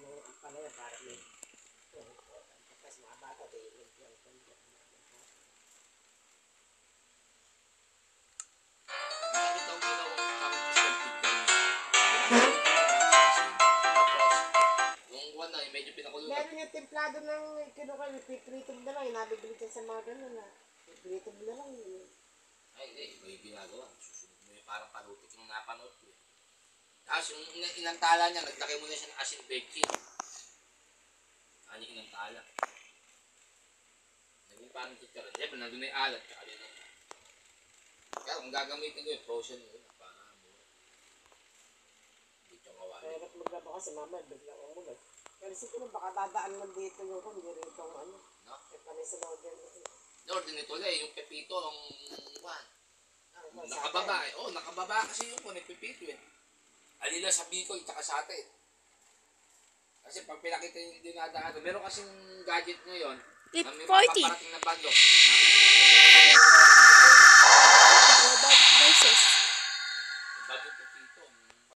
ng panay para may tapos mga bata din yung Nakita ko ginawang pang-sculpted ganyan. Tapos, yung one na, medyo pinakulo. meron yung templado ng kinuha, piprito mo na lang, inabibili dyan sa mga gano'n na. Piprito mo na lang yun. Ay, hindi. Iba yung ginagawa. Susunod mo yung parang palutik yung napanood ko. Tapos yung inantala niya, naglagay mo na siya ng asin baking. Ano yung inantala? Naging parang chicharon. Siyempre, nandun na yung alat. Tsaka yun. Kaya kung gagamitin ko yung frozen yun, para mura. Hindi siya mawali. Kaya ba't maglaba kasi mamaya, biglang umulan. Pero siguro baka dadaan lang dito yung kung hindi rin itong ano. No? Kaya panay sa order. Lord, nito lang yung pepito, ang one. Nakababa eh. Oh, nakababa kasi yung kung nagpipito eh. Alila sa Bicol, tsaka sa atin. Kasi pag pinakita yung dinadaan, meron kasing gadget ngayon na may 40. paparating na bundle.